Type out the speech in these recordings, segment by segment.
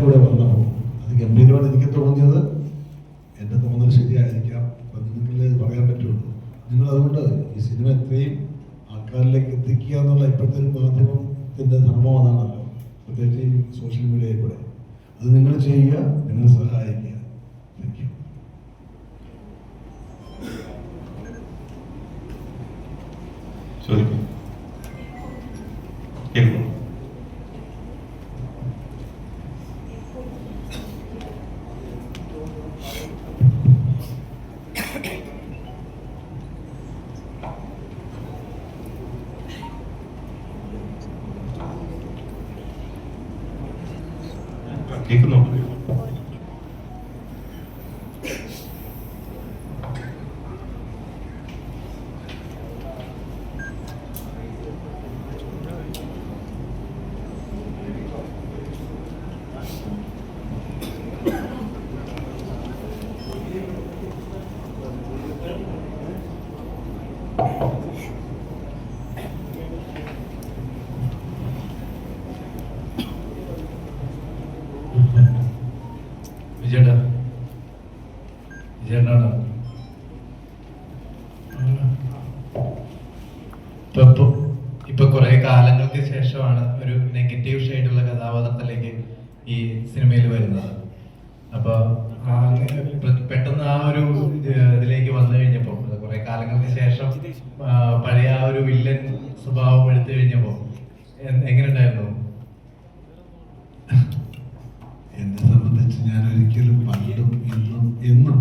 കൂടെ വന്നപ്പോൾ അത് ഗംഭീരമാണ് എനിക്ക് തോന്നിയത്. എൻ്റെ തോന്നൽ ശരിയായിരിക്കാം, അപ്പം നിങ്ങൾക്കല്ലേ ഇത് പറയാൻ പറ്റുള്ളൂ. നിങ്ങളതുകൊണ്ട് ഈ സിനിമ എത്രയും ആൾക്കാരിലേക്ക് എത്തിക്കുക എന്നുള്ള ഇപ്പോഴത്തെ ഒരു മാധ്യമത്തിൻ്റെ ധർമ്മം അതാണല്ലോ, പ്രത്യേകിച്ച് ഈ സോഷ്യൽ മീഡിയയിൽ കൂടെ. അത് നിങ്ങൾ ചെയ്യുക, നിങ്ങൾ സഹായിക്കുക. Thank you. ചോദിക്കും. കേൾക്കുന്നു. വിജയേട്ടാണ് ഇപ്പൊ കുറെ കാലങ്ങൾക്ക് ശേഷമാണ് ഒരു നെഗറ്റീവ് ഷെയ്ഡുള്ള കഥാപാത്രത്തിലേക്ക് ഈ സിനിമയിൽ വരുന്നത്. അപ്പൊ പെട്ടെന്ന് ആ ഒരു ഇതിലേക്ക് വന്നു കഴിഞ്ഞപ്പോ, കുറെ കാലങ്ങൾക്ക് ശേഷം പഴയ ആ ഒരു വില്ലൻ സ്വഭാവം എടുത്തു കഴിഞ്ഞപ്പോ എങ്ങനെ ഉണ്ടായിരുന്നു? എന്നെ സംബന്ധിച്ച് ഞാൻ ഒരിക്കലും പണ്ടും ഇന്നും എന്നും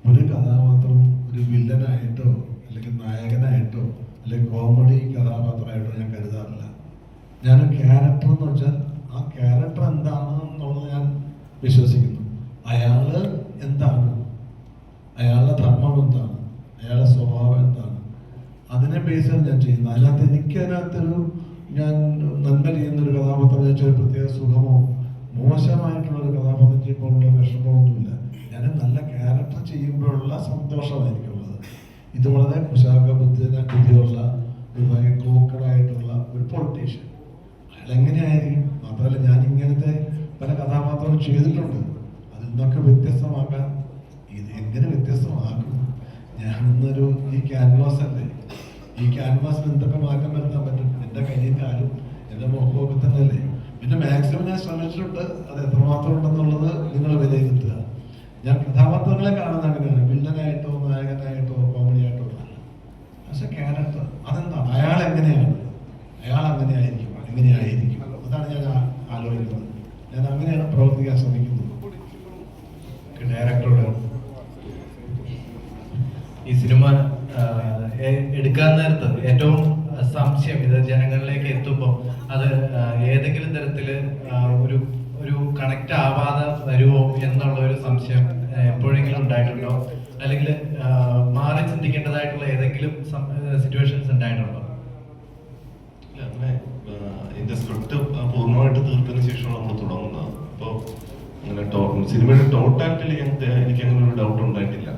ഒരു കഥാപാത്രം ഒരു വില്ലനായിട്ടോ അല്ലെങ്കിൽ നായകനായിട്ടോ അല്ലെങ്കിൽ കോമഡി കഥാപാത്രമായിട്ടോ ഞാൻ കരുതാറില്ല. ഞാൻ ക്യാരക്ടർ എന്ന് വെച്ചാൽ ആ ക്യാരക്ടർ എന്താണ് എന്നുള്ളത് ഞാൻ വിശ്വസിക്കുന്നു. അയാള് എന്താണ്, അയാളുടെ ധർമ്മം എന്താണ്, അയാളുടെ സ്വഭാവം എന്താണ്, അതിനെ ബേസ് ചെയ്ത് ഞാൻ ചെയ്യുന്നത്. അതിനകത്തൊരു ഞാൻ നന്മ ചെയ്യുന്നൊരു കഥാപാത്രം വെച്ചാൽ ഒരു പ്രത്യേക സുഖമോ മോശമായിട്ടുള്ളൊരു കഥാപാത്രം ചെയ്യുമ്പോഴുള്ള വിഷമമൊന്നുമില്ല. ഞാൻ നല്ല ക്യാരക്ടർ ചെയ്യുമ്പോഴുള്ള സന്തോഷമായിരിക്കുള്ളത്. ഇത് വളരെ കുശാഗ്ര ബുദ്ധിയുള്ള ഒരു ഭയങ്കര ക്രൂക്കഡായിട്ടുള്ള ഒരു പൊളിറ്റീഷ്യൻ, അയാൾ എങ്ങനെയായിരിക്കും? മാത്രമല്ല ഞാൻ ഇങ്ങനത്തെ പല കഥാപാത്രങ്ങളും ചെയ്തിട്ടുണ്ട്. അതിൽ നിന്നൊക്കെ വ്യത്യസ്തമാക്കാൻ ഇത് എങ്ങനെ വ്യത്യസ്തമാക്കും? ഞാനിന്നൊരു ഈ ക്യാൻവാസ് അല്ലേ, ഈ ക്യാൻവാസിൽ എന്തൊക്കെ മാറ്റം വരുത്താൻ പറ്റും? എൻ്റെ കയ്യും കാലും എൻ്റെ മുഖമൊക്കെ തന്നെ അല്ലേ. പിന്നെ മാക്സിമം ഞാൻ ശ്രമിച്ചിട്ടുണ്ട്. അത് എത്രമാത്രം ഉണ്ടെന്നുള്ളത് നിങ്ങൾ വിലയിരുത്തുക. ഞാൻ കഥാപാത്രങ്ങളെ കാണുന്ന അങ്ങനെയാണ്, വില്ലനായിട്ടോ നായകനായിട്ടോ കോമഡി ആയിട്ടോ അല്ല. പക്ഷെ ക്യാരക്ടർ അതെന്താണ്, അയാൾ എങ്ങനെയാണ്, അയാൾ അങ്ങനെയായിരിക്കും, എങ്ങനെയായിരിക്കും, അതാണ് ഞാൻ ആലോചിക്കുന്നത്. ഞാൻ അങ്ങനെയാണ് പ്രവർത്തിക്കാൻ ശ്രമിക്കുന്നത്. ഡയറക്ടറോട് ഈ സിനിമ എടുക്കാൻ നേരത്ത് ഏറ്റവും സംശയം, ഇത് ജനങ്ങളിലേക്ക് എത്തുമ്പോൾ അത് ഏതെങ്കിലും തരത്തില് ഒരു ഒരു കണക്ട് ആവാതെ വരുമോ എന്നുള്ള ഒരു സംശയം എപ്പോഴെങ്കിലും ഉണ്ടായിട്ടുണ്ടോ? അല്ലെങ്കിൽ മാറി ചിന്തിക്കേണ്ടതായിട്ടുള്ള ഏതെങ്കിലും സിറ്റുവേഷൻസ് ഉണ്ടായിട്ടുണ്ടോ? ഇതിന്റെ സ്ക്രിപ്റ്റ് പൂർണ്ണമായിട്ട് തീർത്തതിന് ശേഷമാണ് നമ്മൾ തുടങ്ങുന്നത്. അപ്പോൾ അങ്ങനെ സിനിമയുടെ ടോട്ടാലിറ്റിയിൽ എനിക്ക് അങ്ങനെ ഒരു ഡൗട്ട് ഉണ്ടായിട്ടില്ല.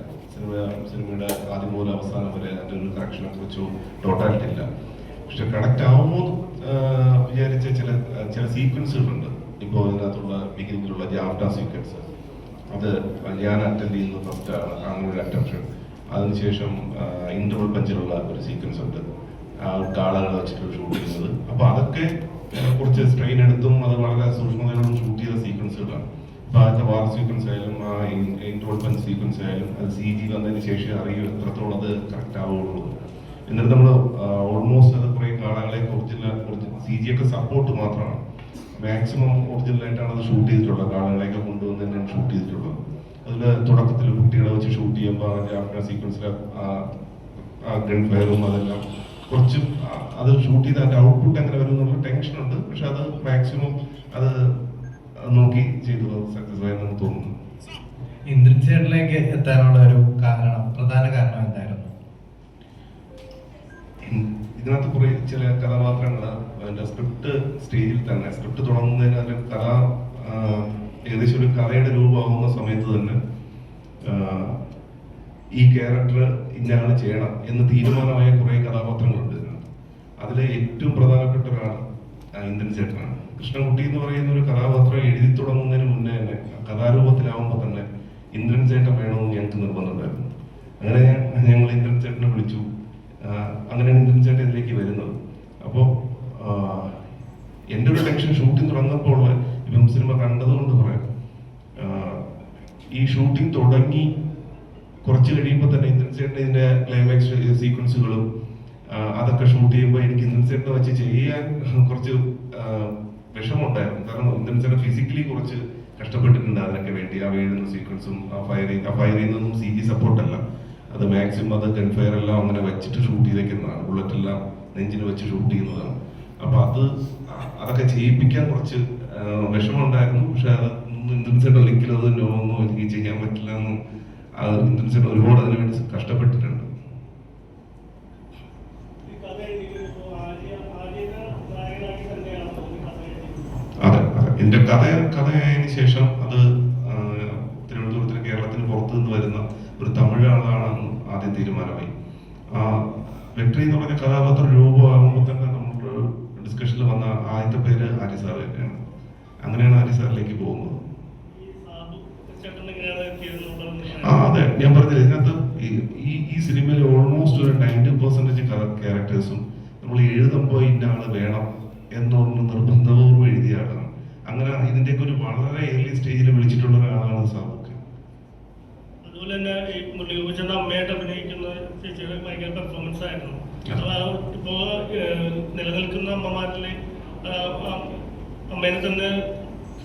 സിനിമയുടെ ആദ്യം മുതൽ അവസാനം വരെ അതിൻ്റെ ഒരു കറക്ഷനെ കുറിച്ചോ ടോട്ടാലിറ്റി ഇല്ല. പക്ഷെ കണക്ട് ആവുമോ വിചാരിച്ച ചില സീക്വൻസുകളുണ്ട്. ഇപ്പോൾ ഇതിനകത്തുള്ള ബിഗിനിങ്ങിലുള്ള ജാഫ്റ്റ സീക്വൻസ്, അത് ഞാൻ അറ്റൻഡ് ചെയ്യുന്നത് ഫസ്റ്റാണ്, അങ്ങനെ ഒരു അറ്റംഷൻ. അതിനുശേഷം ഇന്റർവൽ പഞ്ചിലുള്ള ഒരു സീക്വൻസ് ഉണ്ട്, കാളകളെ വെച്ചിട്ട് ഷൂട്ട് ചെയ്യുന്നത്. അപ്പോൾ അതൊക്കെ കുറച്ച് സ്ട്രെയിൻ എടുത്തും അത് വളരെ സൂക്ഷ്മതയോടും ഷൂട്ട് ചെയ്ത സീക്വൻസുകളാണ്. അപ്പോൾ ആദ്യത്തെ വാർ സീക്വൻസ് ആയാലും ആ ഇന്റർവൽ പഞ്ച് സീക്വൻസ് ആയാലും അത് CG വന്നതിന് ശേഷം അറിയും എത്രത്തോളം അത് കറക്റ്റ് ആവുള്ളൂ. എന്നിട്ട് നമ്മൾ ഓൾമോസ്റ്റ് അത് കുറേ കാളകളെ ഒറിജിനൽ CG ഒക്കെ സപ്പോർട്ട് മാത്രമാണ്, മാക്സിമം ഒറിജിനലായിട്ടാണ് അത് ഷൂട്ട് ചെയ്തിട്ടുള്ളത്. കാളകളെയൊക്കെ കൊണ്ടുവന്ന് തന്നെയാണ് ഷൂട്ട് ചെയ്തിട്ടുള്ളത്. അതിൽ തുടക്കത്തിൽ കുട്ടികളെ വെച്ച് ഷൂട്ട് ചെയ്യുമ്പോൾ ആഫ്റ്റർ സീക്വൻസിൽ ഗൺ ഫയറും അതെല്ലാം കുറച്ച് അത് ഷൂട്ട് ചെയ്ത് അതിൻ്റെ ഔട്ട്പുട്ട് എങ്ങനെ വരും എന്നുള്ള ടെൻഷനുണ്ട്. പക്ഷെ അത് മാക്സിമം അത് നോക്കി ചെയ്തത് സക്സസ് ആയി നമുക്ക് തോന്നുന്നു. ഇന്ദ്രൻസേട്ടിലേക്ക് എത്താനുള്ള ഒരു പ്രധാന കാരണം എന്തായിരുന്നു? ഇതിനകത്ത് കുറെ ചില കഥാപാത്രങ്ങൾ അതിന്റെ സ്ക്രിപ്റ്റ് സ്റ്റേജിൽ തന്നെ, സ്ക്രിപ്റ്റ് തുടങ്ങുന്നതിന് അതിന്റെ ഏകദേശം ഒരു കഥയുടെ രൂപമാകുന്ന സമയത്ത് തന്നെ ഈ ക്യാരക്ടർ ഇന്നയാണ് ചെയ്യണം എന്ന് തീരുമാനമായ കുറെ കഥാപാത്രങ്ങളുണ്ട് ഇതിനകത്ത്. അതിലെ ഏറ്റവും പ്രധാനപ്പെട്ട ഒരാൾ ഇന്ദ്രൻസേട്ടനാണ്. കൃഷ്ണൻകുട്ടി എന്ന് പറയുന്ന ഒരു കഥാപാത്രം എഴുതി തുടങ്ങുന്നതിന് മുന്നേ തന്നെ കഥാരൂപത്തിലാവുമ്പോൾ തന്നെ ഇന്ദ്രൻ ചേട്ടൻ വേണമെന്ന് ഞങ്ങൾക്ക് നിർബന്ധമുണ്ടായിരുന്നു. അങ്ങനെ ഞങ്ങൾ ഇന്ദ്രൻ ചേട്ടനെ വിളിച്ചു. അങ്ങനെയാണ് ഇന്ദ്രൻ ചേട്ടൻ ഇതിലേക്ക് വരുന്നത്. അപ്പോൾ എൻ്റെ ഒരു ടെൻഷൻ ഷൂട്ടിംഗ് തുടങ്ങപ്പോൾ ഇപ്പം സിനിമ കണ്ടതുകൊണ്ട് പറയാം, ഈ ഷൂട്ടിംഗ് തുടങ്ങി കുറച്ച് കഴിയുമ്പോൾ തന്നെ ഇന്ദ്രൻ ചേട്ടൻ ഇതിൻ്റെ ക്ലൈമാക്സ് സീക്വൻസുകളും അതൊക്കെ ഷൂട്ട് ചെയ്യുമ്പോൾ എനിക്ക് ഇന്ദ്രൻ ചേട്ടനെ വെച്ച് ചെയ്യാൻ കുറച്ച് വിഷമമുണ്ടായിരുന്നു. കാരണം ഇന്ദ്രൻ ചേട്ടൻ ഫിസിക്കലി കുറച്ച് കഷ്ടപ്പെട്ടിട്ടുണ്ട് അതിനൊക്കെ വേണ്ടി. ആ വീഴുന്ന സീക്വൻസും ആ ഫയർ ചെയ്യുന്നതൊന്നും CG സപ്പോർട്ടല്ല, അത് മാക്സിമം അത് ഗൺഫയർ എല്ലാം അങ്ങനെ വെച്ചിട്ട് ഷൂട്ട് ചെയ്തേക്കുന്നതാണ്, ബുള്ളറ്റ് എല്ലാം നെഞ്ചിന് വെച്ച് ഷൂട്ട് ചെയ്യുന്നതാണ്. അപ്പൊ അതൊക്കെ ചെയ്യിപ്പിക്കാൻ കുറച്ച് വിഷമമുണ്ടായിരുന്നു. പക്ഷെ അത് ഇന്ദ്രൻ ചേട്ടൻ ഒരിക്കലും അത് നോന്നോ എനിക്ക് ചെയ്യാൻ പറ്റില്ല എന്നും ഇന്ദ്രൻ ചേട്ടൻ ഒരുപാട് അതിനു വേണ്ടി കഷ്ടപ്പെട്ടിട്ടുണ്ട്. അതെ അതെ, എന്റെ കഥയായതിനു ശേഷം അത് തിരുവനന്തപുരത്തിന് കേരളത്തിന് പുറത്തു നിന്ന് വരുന്ന ഒരു തമിഴ് ആളാണെന്ന് ആദ്യം തീരുമാനമായി. വെട്രി എന്ന് പറഞ്ഞ കഥാപാത്രം രൂപമാകുമ്പോൾ തന്നെ നമ്മുടെ ഡിസ്കഷനിൽ വന്ന ആദ്യത്തെ പേര് ആര്യ സാർ തന്നെയാണ്. അങ്ങനെയാണ് ആര്യ സാറിലേക്ക് പോകുന്നത്. അതെ, ഞാൻ പറഞ്ഞില്ല, ഇതിനകത്ത് ഈ സിനിമയിൽ ഓൾമോസ്റ്റ് ഒരു 90% ക്യാരക്ടേഴ്സും നമ്മൾ എഴുതുമ്പോൾ ഇന്ന ആള് വേണം എന്നൊന്ന് നിർബന്ധപൂർവ്വം എഴുതിയ ആളാണ്. അങ്ങനെ ഇതിന്റെയൊക്കെ ഒരു വളരെ ഏർലി സ്റ്റേജിൽ വിളിച്ചിട്ടുള്ള ഒരാളാണ് സാബുക്ക്. അതുപോലെ തന്നെ ഈ മുരളീകൃഷ്ണന്റെ അമ്മയായിട്ട് അഭിനയിക്കുന്ന ചേച്ചിയുടെ ഭയങ്കര പെർഫോമൻസ് ആയിരുന്നു. ഇപ്പോ നിലനിൽക്കുന്ന അമ്മമാരിലെ അമ്മേനെ തന്നെ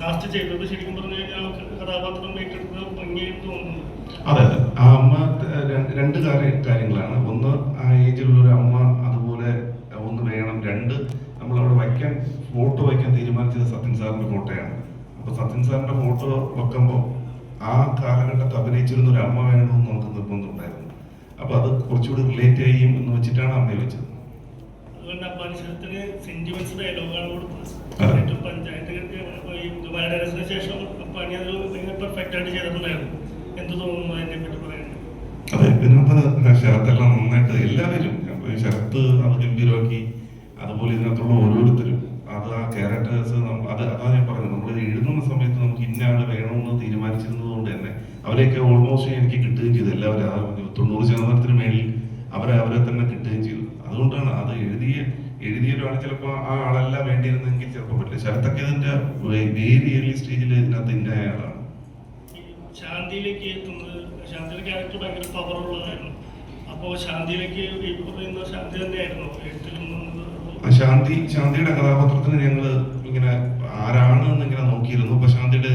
കാസ്റ്റ് ചെയ്തത് ശരിക്കും പറഞ്ഞു കഴിഞ്ഞാൽ കഥാപാത്രം ഏറ്റെടുത്ത് ഭംഗിയായിട്ട് തോന്നുന്നു. അതെ അതെ, ആ അമ്മ രണ്ട് കാര്യങ്ങളാണ്. ഒന്ന്, ആ ഏജിലുള്ള ഒരു അമ്മ അതുപോലെ ഒന്ന് വേണം. രണ്ട്, നമ്മളവിടെ ഫോട്ടോ വയ്ക്കാൻ തീരുമാനിച്ചത് സത്യൻ സാറിന്റെ ഫോട്ടോയാണ്. അപ്പൊ സത്യൻ സാറിന്റെ ഫോട്ടോ വെക്കുമ്പോൾ ആ കാലഘട്ടത്തിൽ അഭിനയിച്ചിരുന്ന ഒരു അമ്മ വേണമെന്ന് നമുക്ക് നിർബന്ധമുണ്ടായിരുന്നു. അപ്പൊ അത് കുറച്ചുകൂടി റിലേറ്റ് ചെയ്യും എന്ന് വെച്ചിട്ടാണ് അമ്മയെ വെച്ചത്. അതുകൊണ്ട് അപ്പാനിഷത്തിന് സെന്റിമെന്റ്സ് ഡയലോഗാണ് കൊടുത്തത്. പഞ്ചായത്ത് ദുബായുടെ ശേഷം അപ്പാനി അത് പെർഫെക്റ്റ് ആയിട്ട് ചെയ്തിട്ടുണ്ടായിരുന്നു. എന്ത് തോന്നുന്നു അതിനെ പറ്റി പറയുന്നത്? അതെ, ഇതിനകത്ത് ശരത്തെല്ലാം നന്നായിട്ട് എല്ലാവരും ശരത്ത് അത് ഗംഭീരമാക്കി. അതുപോലെ ഇതിനകത്തുള്ള ഓരോരുത്തരും അത് ആ ക്യാരക്ടേഴ്സ് അതാണ് ഞാൻ പറഞ്ഞത്, നമ്മൾ എഴുതുന്ന സമയത്ത് നമുക്ക് ഇന്ന ആള് വേണമെന്ന് തീരുമാനിച്ചിരുന്നത് കൊണ്ട് തന്നെ അവരെയൊക്കെ ഓൾമോസ്റ്റ് എനിക്ക് കിട്ടുകയും ചെയ്തു. എല്ലാവരും 90% മേളിൽ അവരെ തന്നെ കിട്ടുകയും ചെയ്തു. അതുകൊണ്ടാണ് അത് എഴുതിയൊരാൾ ചിലപ്പോൾ ആ ആളല്ല വേണ്ടിയിരുന്നെങ്കിൽ ചിലപ്പോൾ പറ്റില്ല. ശരത്തൊക്കെ ഇതിന്റെ വെരി ഏർലി സ്റ്റേജിൽ ഇതിനകത്ത് ഇന്ന ആളാണ്. ശാന്തിയിലേക്ക് എത്തുന്നത്, ശാന്തിയുടെ ക്യാരക്ടർ ഭയങ്കര പവറുള്ളതായിരുന്നു. അപ്പോ ശാന്തിയിലേക്ക് ഈ പറയുന്ന ശാന്തി തന്നെയായിരുന്നു എഴുത്തിലും. ശാന്തിയുടെ കഥാപാത്രത്തിന് ഞങ്ങൾ ഇങ്ങനെ ആരാണ് എന്നിങ്ങനെ നോക്കിയിരുന്നു. അപ്പൊ ശാന്തിയുടെ